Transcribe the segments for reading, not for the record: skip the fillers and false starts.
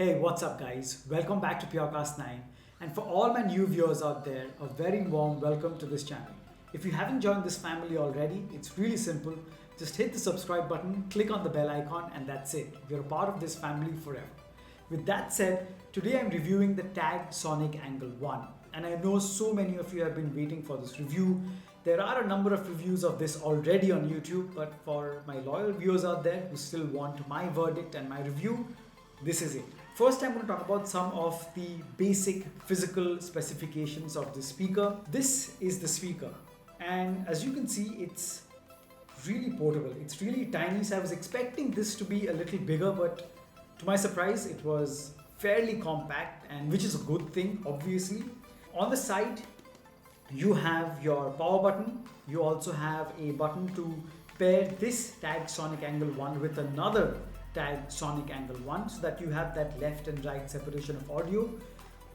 Hey, what's up, guys? Welcome back to Purecast 9. And for all my new viewers out there, a very warm welcome to this channel. If you haven't joined this family already, it's really simple. Just hit the subscribe button, click on the bell icon, and that's it. You're a part of this family forever. With that said, today I'm reviewing the Tagg Sonic Angle 1. And I know so many of you have been waiting for this review. There are a number of reviews of this already on YouTube, but for my loyal viewers out there who still want my verdict and my review, this is it. First, I'm going to talk about some of the basic physical specifications of the speaker. This is the speaker, and as you can see, it's really portable. It's really tiny, so I was expecting this to be a little bigger, but to my surprise, it was fairly compact, and which is a good thing, obviously. On the side, you have your power button. You also have a button to pair this Tagg Sonic Angle 1 with another Tagg Sonic Angle 1, so that you have that left and right separation of audio.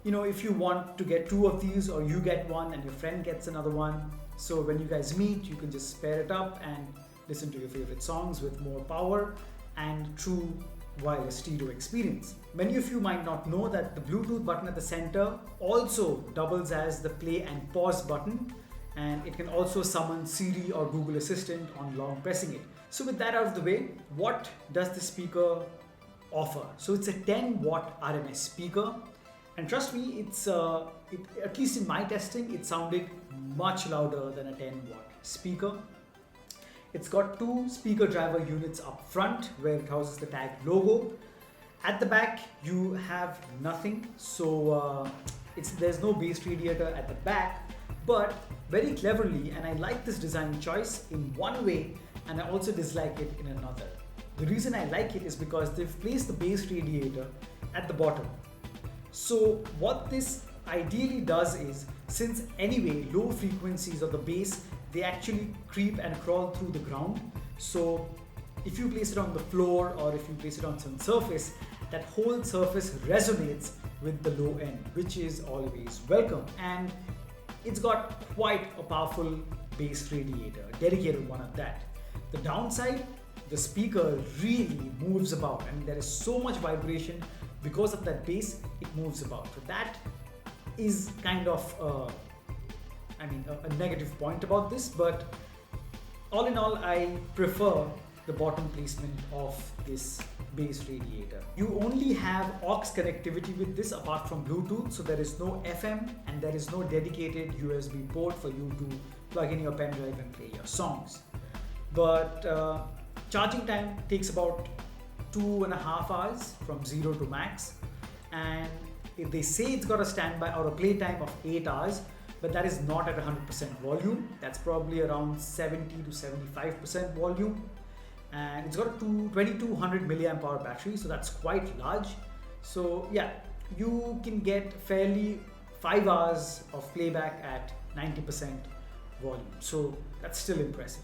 You know, if you want to get two of these, or you get one and your friend gets another one, so when you guys meet, you can just pair it up and listen to your favorite songs with more power and true wireless stereo experience. Many of you might not know that the Bluetooth button at the center also doubles as the play and pause button, and it can also summon Siri or Google Assistant on long pressing it. So with that out of the way, what does the speaker offer? So it's a 10 watt RMS speaker, and trust me, at least in my testing, it sounded much louder than a 10 watt speaker. It's got two speaker driver units up front where it houses the Tagg logo. At the back, you have nothing, so there's no bass radiator at the back, but very cleverly, and I like this design choice in one way, and I also dislike it in another. The reason I like it is because they've placed the bass radiator at the bottom. So what this ideally does is, since anyway low frequencies of the bass, they actually creep and crawl through the ground. So if you place it on the floor or if you place it on some surface, that whole surface resonates with the low end, which is always welcome. And it's got quite a powerful bass radiator, a dedicated one at that. The downside, the speaker really moves about. I mean, there is so much vibration because of that bass, it moves about. So that is kind of a negative point about this, but all in all, I prefer the bottom placement of this bass radiator. You only have aux connectivity with this apart from Bluetooth, so there is no FM and there is no dedicated USB port for you to plug in your pen drive and play your songs. But charging time takes about 2.5 hours from 0 to max, and if they say it's got a standby or a play time of 8 hours, but that is not at 100% volume. That's probably around 70 to 75% volume, and it's got a 2200 milliamp hour battery, so that's quite large. So yeah, you can get fairly 5 hours of playback at 90% volume, so that's still impressive.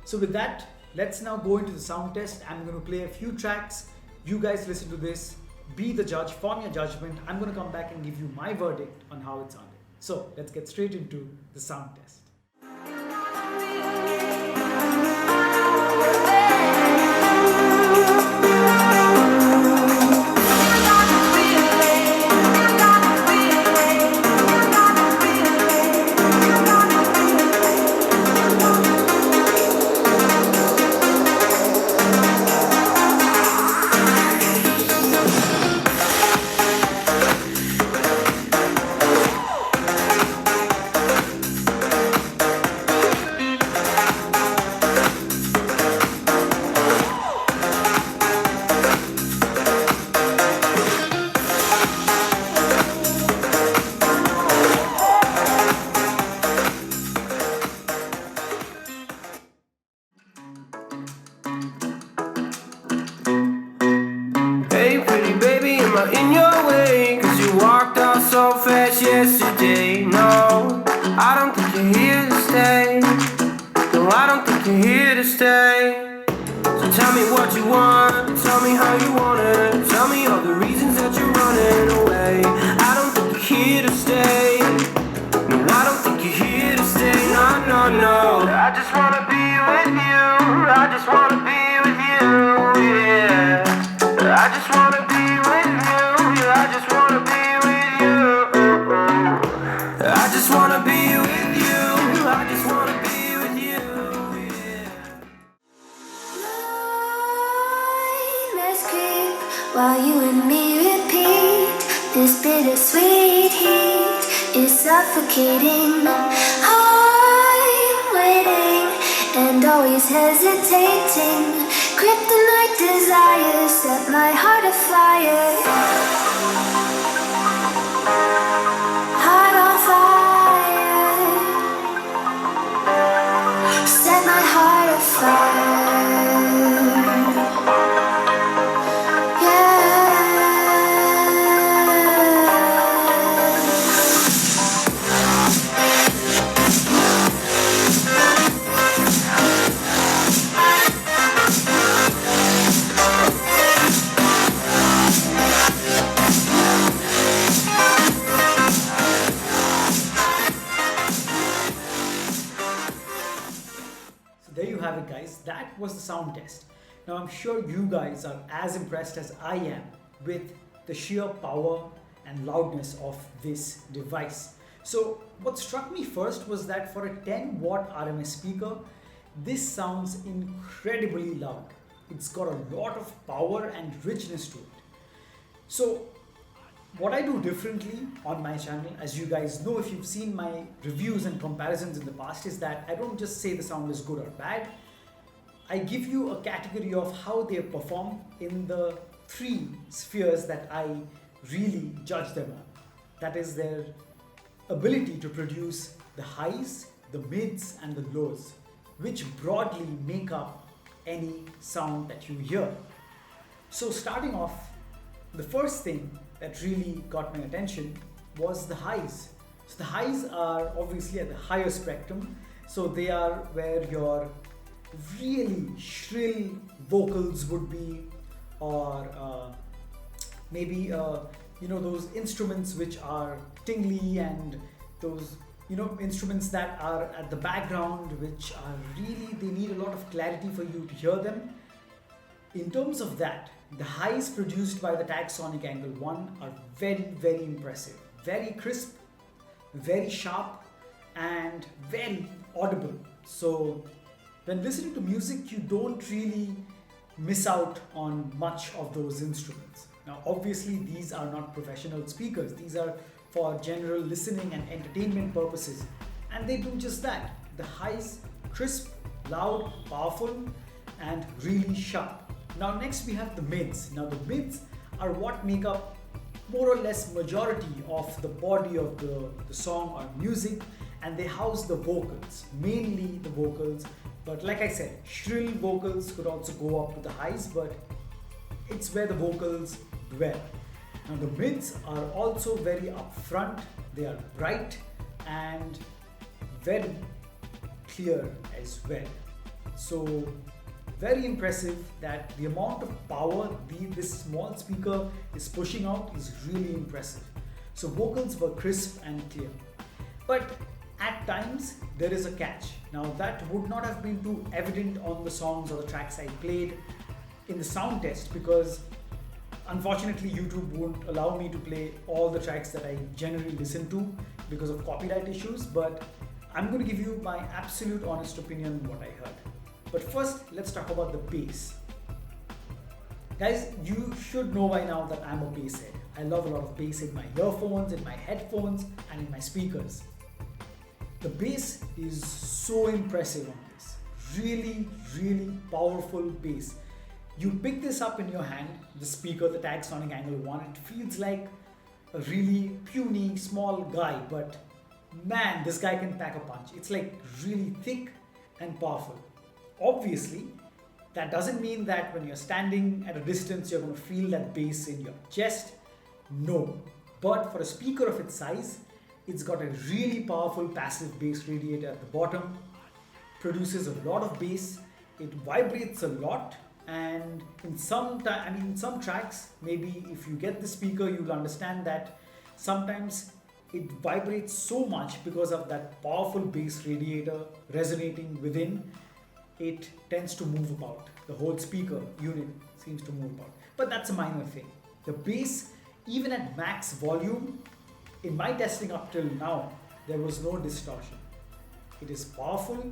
So with that, let's now go into the sound test. I'm going to play a few tracks. You guys listen to this, be the judge, form your judgment. I'm going to come back and give you my verdict on how it sounded. So let's get straight into the sound test. In your way, cause you walked out so fast yesterday. No, I don't think you're here to stay. No, I don't think you're here to stay. So tell me what you want, tell me how you want it. Tell me all the reasons that you're running away. I don't think you're here to stay. No, I don't think you're here to stay. No, no, no. I just wanna be with you. I just wanna be with you, yeah. I just wanna be with you. you and me repeat. This bittersweet heat is suffocating. I'm waiting and always hesitating. Kryptonite desires set my heart afire. Heart on fire. Set my heart afire. There you have it, guys. That was the sound test. Now I'm sure you guys are as impressed as I am with the sheer power and loudness of this device. So what struck me first was that for a 10-watt RMS speaker, this sounds incredibly loud. It's got a lot of power and richness to it. So what I do differently on my channel, as you guys know if you've seen my reviews and comparisons in the past, is that I don't just say the sound is good or bad. I give you a category of how they perform in the 3 spheres that I really judge them on. That is their ability to produce the highs, the mids and the lows, which broadly make up any sound that you hear. So starting off, the first thing that really got my attention was the highs. So the highs are obviously at the higher spectrum. So they are where your really shrill vocals would be, or maybe those instruments which are tingly, and those instruments that are at the background which are really, they need a lot of clarity for you to hear them. In terms of that, the highs produced by the Tagg Sonic Angle 1 are very, very impressive. Very crisp, very sharp and very audible. So when listening to music, you don't really miss out on much of those instruments. Now obviously these are not professional speakers. These are for general listening and entertainment purposes. And they do just that. The highs, crisp, loud, powerful and really sharp. Now next we have the mids. Now the mids are what make up more or less majority of the body of the song or music, and they house the vocals, mainly the vocals. But like I said, shrill vocals could also go up to the highs, but it's where the vocals dwell. Now the mids are also very upfront, they are bright and very clear as well. So very impressive that the amount of power this small speaker is pushing out is really impressive. So vocals were crisp and clear. But at times there is a catch. Now that would not have been too evident on the songs or the tracks I played in the sound test, because unfortunately YouTube won't allow me to play all the tracks that I generally listen to because of copyright issues. But I'm going to give you my absolute honest opinion on what I heard. But first, let's talk about the bass. Guys, you should know by now that I'm a bass head. I love a lot of bass in my earphones, in my headphones, and in my speakers. The bass is so impressive on this. Really, really powerful bass. You pick this up in your hand, the speaker, the Tagg Sonic Angle 1, it feels like a really puny, small guy, but man, this guy can pack a punch. It's like really thick and powerful. Obviously, that doesn't mean that when you're standing at a distance, you're going to feel that bass in your chest. No. But for a speaker of its size, it's got a really powerful passive bass radiator at the bottom, produces a lot of bass, it vibrates a lot, and in some tracks, maybe if you get the speaker, you'll understand that sometimes it vibrates so much because of that powerful bass radiator resonating within. It tends to move about. The whole speaker unit seems to move about. But that's a minor thing. The bass, even at max volume, in my testing up till now, there was no distortion. It is powerful,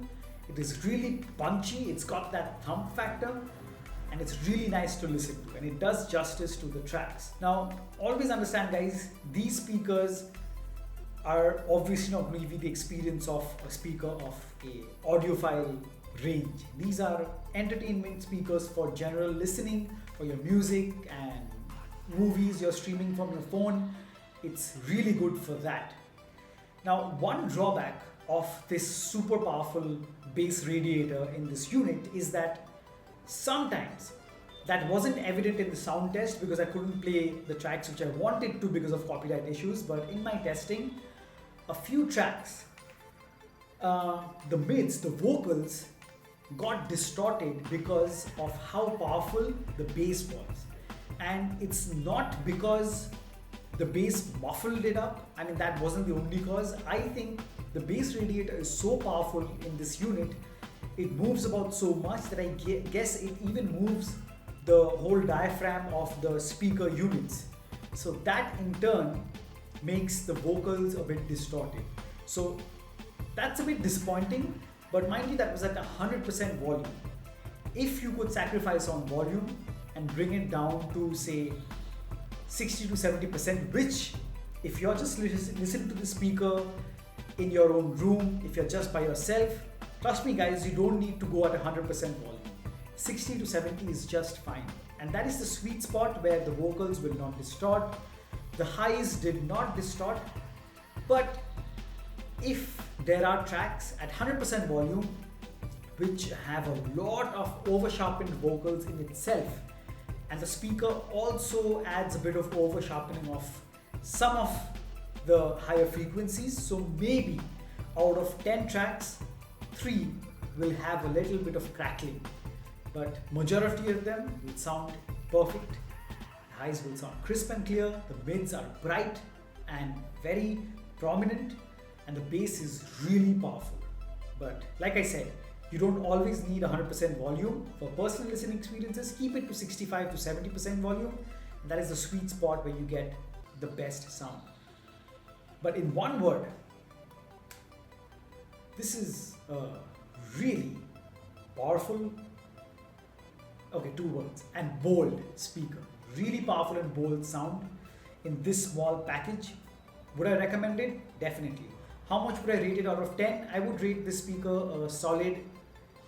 it is really punchy, it's got that thump factor, and it's really nice to listen to, and it does justice to the tracks. Now, always understand, guys, these speakers are obviously not going to give you the experience of a speaker of a audiophile range. These are entertainment speakers for general listening, for your music and movies you're streaming from your phone. It's really good for that. Now, one drawback of this super powerful bass radiator in this unit is that sometimes that wasn't evident in the sound test because I couldn't play the tracks which I wanted to because of copyright issues, but in my testing, a few tracks, the mids, the vocals got distorted because of how powerful the bass was. And it's not because the bass muffled it up. I mean, that wasn't the only cause. I think the bass radiator is so powerful in this unit, it moves about so much that I guess it even moves the whole diaphragm of the speaker units. So that in turn makes the vocals a bit distorted. So that's a bit disappointing, but mind you, that was at 100% volume. If you could sacrifice on volume and bring it down to say 60 to 70%, which if you're just listening to the speaker in your own room, if you're just by yourself, trust me guys, you don't need to go at 100% volume. 60 to 70 is just fine. And that is the sweet spot where the vocals will not distort. The highs did not distort, but if there are tracks at 100% volume which have a lot of over sharpened vocals in itself, and the speaker also adds a bit of over sharpening of some of the higher frequencies, so maybe out of 10 tracks, 3 will have a little bit of crackling, but majority of them will sound perfect. The highs will sound crisp and clear, the mids are bright and very prominent, and the bass is really powerful. But like I said, you don't always need 100% volume. For personal listening experiences, keep it to 65 to 70% volume. And that is the sweet spot where you get the best sound. But in one word, this is a really powerful, okay, 2 words, and bold speaker. Really powerful and bold sound in this small package. Would I recommend it? Definitely. How much would I rate it out of 10? I would rate this speaker a solid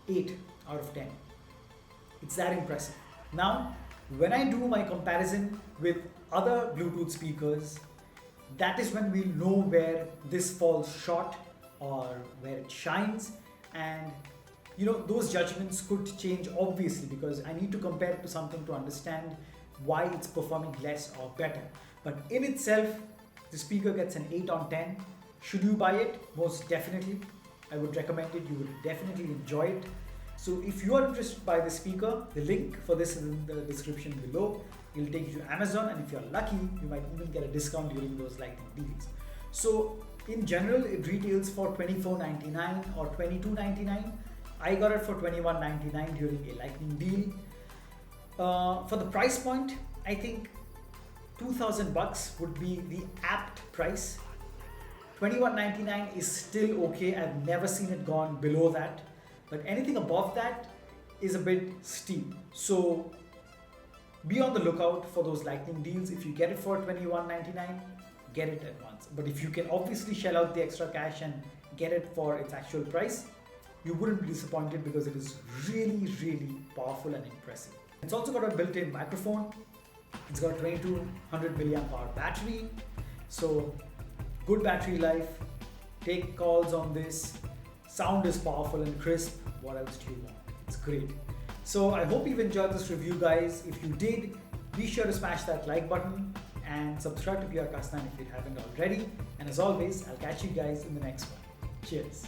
8 out of 10. It's that impressive. Now, when I do my comparison with other Bluetooth speakers, that is when we'll know where this falls short or where it shines. And you know, those judgments could change obviously because I need to compare it to something to understand why it's performing less or better. But in itself, the speaker gets an 8 on 10. Should you buy it? Most definitely. I would recommend it. You would definitely enjoy it. So if you are interested by the speaker, the link for this is in the description below. It'll take you to Amazon, and if you're lucky, you might even get a discount during those lightning deals. So in general, it retails for $24.99 or $22.99. I got it for $21.99 during a lightning deal. For the price point, I think $2,000 would be the apt price. $21.99 is still okay. I've never seen it gone below that, but anything above that is a bit steep. So be on the lookout for those lightning deals. If you get it for $21.99, get it at once. But if you can obviously shell out the extra cash and get it for its actual price, you wouldn't be disappointed because it is really, really powerful and impressive. It's also got a built-in microphone. It's got a 2200 milliamp hour battery. So good battery life. Take calls on this. Sound is powerful and crisp. What else do you want? It's great. So I hope you've enjoyed this review, guys. If you did, be sure to smash that like button and subscribe to PRcast9 if you haven't already. And as always, I'll catch you guys in the next one. Cheers.